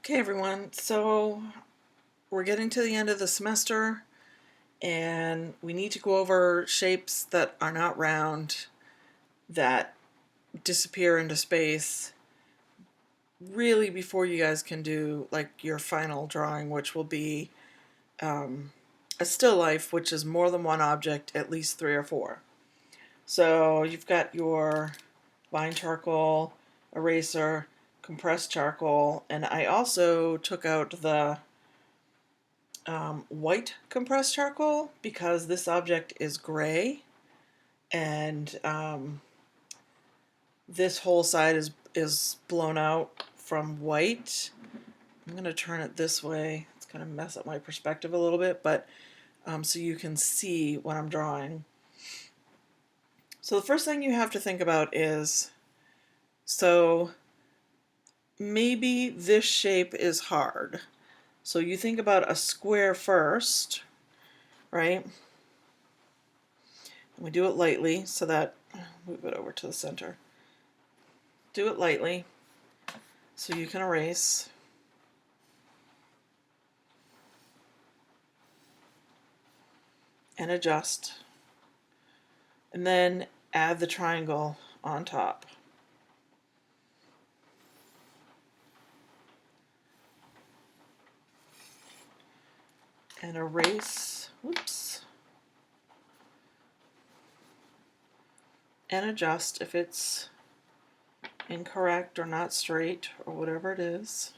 Okay, everyone, so we're getting to the end of the semester and we need to go over shapes that are not round, that disappear into space, really before you guys can do like your final drawing, which will be a still life, which is more than one object, at least 3 or 4. So you've got your fine charcoal, eraser, compressed charcoal, and I also took out the white compressed charcoal because this object is gray, and this whole side is blown out from white. I'm going to turn it this way. It's going to mess up my perspective a little bit, but so you can see what I'm drawing. So the first thing you have to think about is, so maybe this shape is hard. So you think about a square first, right? And we do it lightly so that, move it over to the center. Do it lightly so you can erase. And adjust. And then add the triangle on top. And erase, whoops. And adjust if it's incorrect or not straight or whatever it is.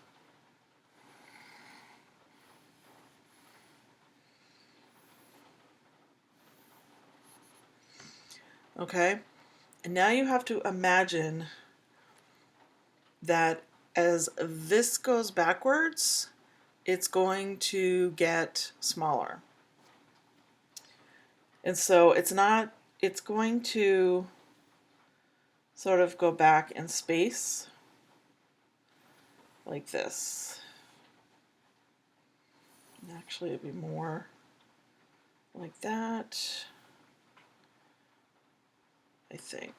Okay, and now you have to imagine that as this goes backwards, it's going to get smaller. And so it's going to sort of go back in space like this. Actually, it'd be more like that, I think.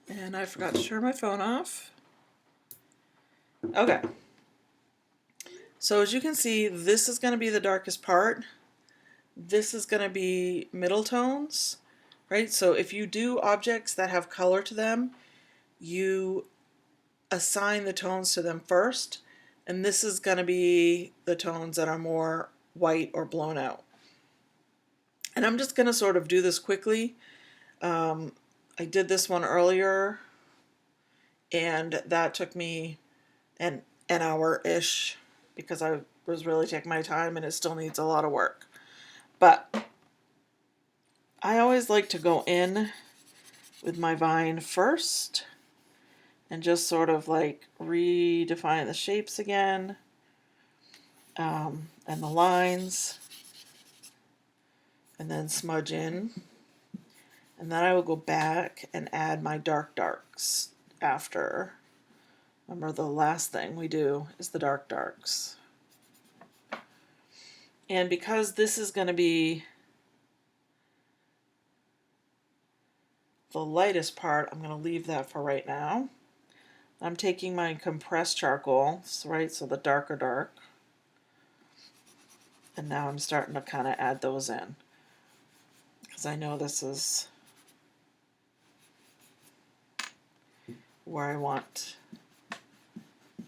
And I forgot to turn my phone off. Okay. So as you can see, this is going to be the darkest part. This is going to be middle tones, right? So if you do objects that have color to them, you assign the tones to them first, and this is going to be the tones that are more white or blown out. And I'm just going to sort of do this quickly. I did this one earlier, and that took me an hour-ish because I was really taking my time, and it still needs a lot of work. But I always like to go in with my vine first and just sort of like redefine the shapes again, and the lines, and then smudge in. And then I will go back and add my darks after. Remember, the last thing we do is the darks. And because this is going to be the lightest part, I'm going to leave that for right now. I'm taking my compressed charcoal, right, so the darker dark. And now I'm starting to kind of add those in, because I know this is where I want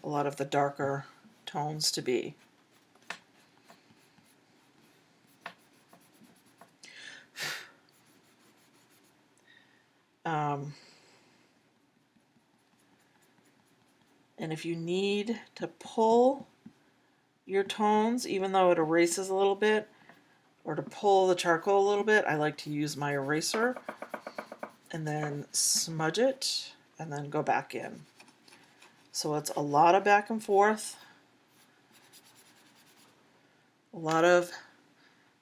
a lot of the darker tones to be. And if you need to pull your tones, even though it erases a little bit, or to pull the charcoal a little bit, I like to use my eraser and then smudge it and then go back in. So it's a lot of back and forth, a lot of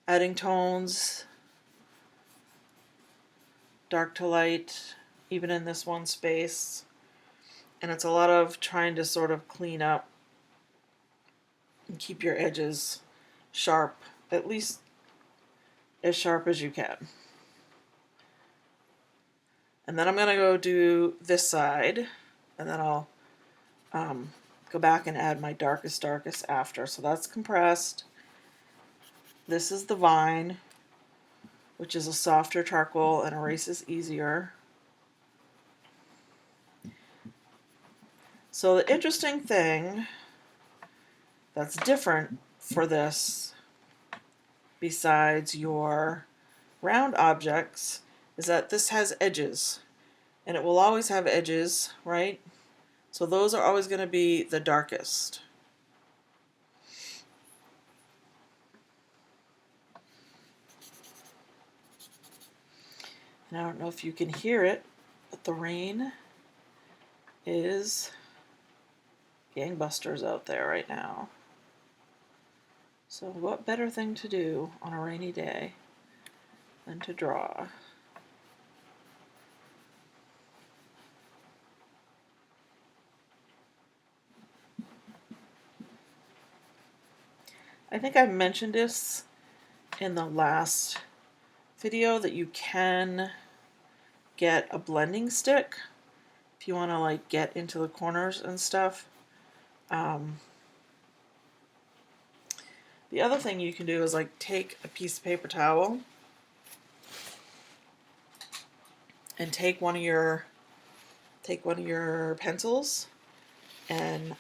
adding tones, dark to light, even in this one space. And it's a lot of trying to sort of clean up and keep your edges sharp, at least as sharp as you can. And then I'm going to go do this side, and then I'll go back and add my darkest after. So that's compressed. This is the vine, which is a softer charcoal and erases easier. So the interesting thing that's different for this, besides your round objects, is that this has edges, and it will always have edges, right? So those are always going to be the darkest. And I don't know if you can hear it, but the rain is gangbusters out there right now. So what better thing to do on a rainy day than to draw? I think I mentioned this in the last video that you can get a blending stick if you want to like get into the corners and stuff. The other thing you can do is like take a piece of paper towel and take one of your pencils, and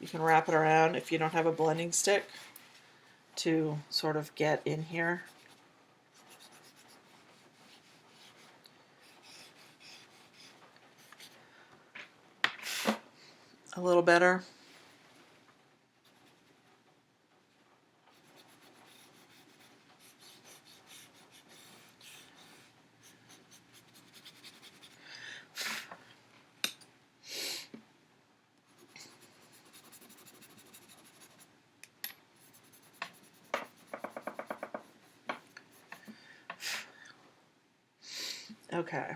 you can wrap it around if you don't have a blending stick to sort of get in here. A little better. Okay.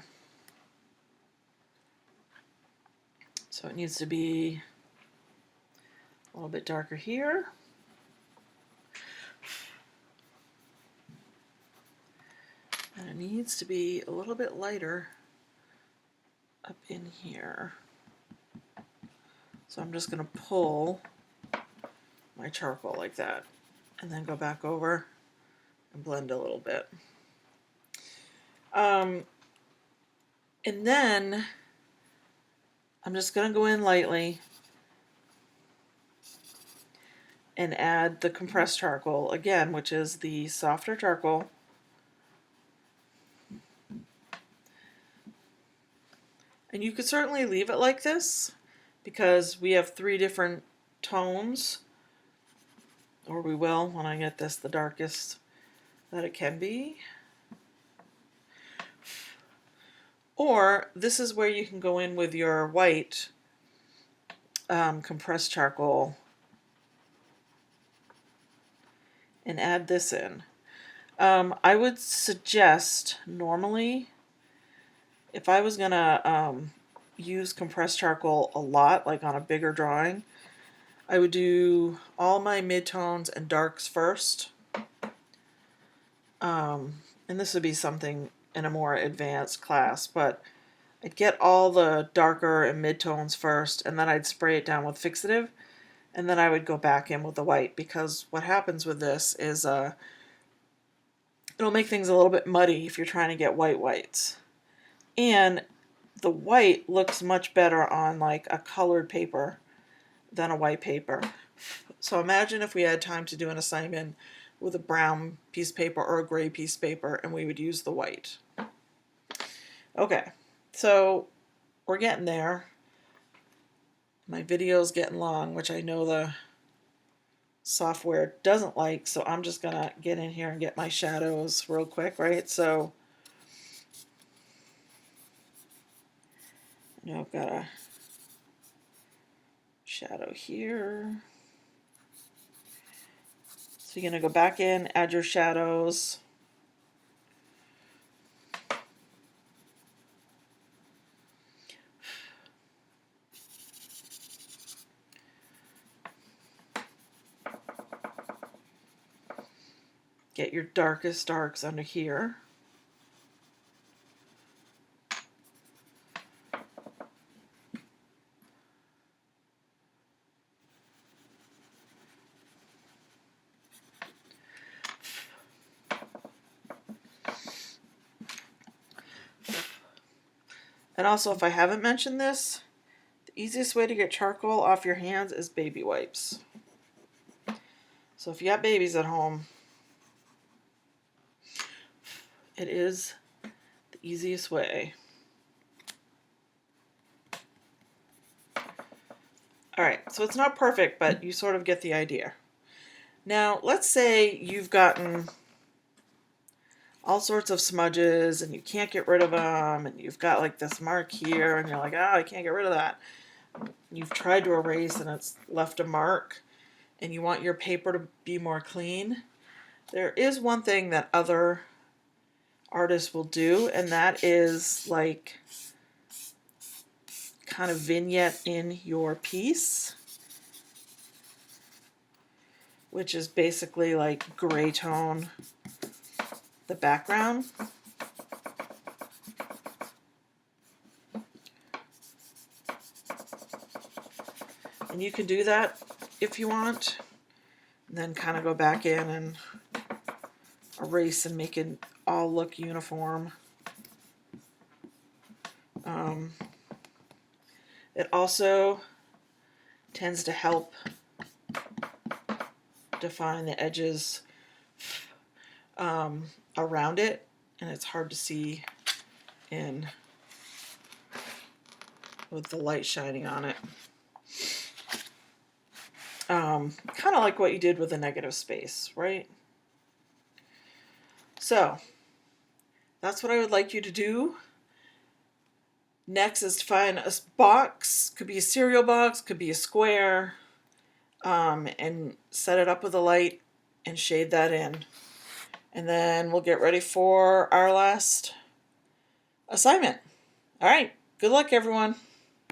So it needs to be a little bit darker here. And it needs to be a little bit lighter up in here. So I'm just going to pull my charcoal like that and then go back over and blend a little bit. And then I'm just going to go in lightly and add the compressed charcoal again, which is the softer charcoal. And you could certainly leave it like this because we have 3 different tones, or we will when I get this the darkest that it can be. Or this is where you can go in with your white compressed charcoal and add this in. I would suggest normally, if I was gonna use compressed charcoal a lot, like on a bigger drawing, I would do all my midtones and darks first. And this would be something in a more advanced class, but I'd get all the darker and midtones first, and then I'd spray it down with fixative, and then I would go back in with the white, because what happens with this is it'll make things a little bit muddy if you're trying to get whites. And the white looks much better on like a colored paper than a white paper. So imagine if we had time to do an assignment with a brown piece of paper or a gray piece of paper, and we would use the white. Okay, so we're getting there. My video's getting long, which I know the software doesn't like, so I'm just gonna get in here and get my shadows real quick, right? So now I've got a shadow here. So you're gonna go back in, add your shadows. Get your darkest darks under here. And also, if I haven't mentioned this, the easiest way to get charcoal off your hands is baby wipes. So if you got babies at home, it is the easiest way. Alright, so it's not perfect, but you sort of get the idea. Now, let's say you've gotten all sorts of smudges and you can't get rid of them, and you've got like this mark here and you're like, oh, I can't get rid of that. You've tried to erase and it's left a mark and you want your paper to be more clean. There is one thing that other artists will do, and that is like kind of vignette in your piece, which is basically like gray tone the background. And you can do that if you want, and then kind of go back in and erase and make it all look uniform. It also tends to help define the edges around it, and it's hard to see in with the light shining on it. Kind of like what you did with the negative space, right? So that's what I would like you to do. Next is to find a box, could be a cereal box, could be a square, and set it up with a light and shade that in. And then we'll get ready for our last assignment. All right, good luck everyone.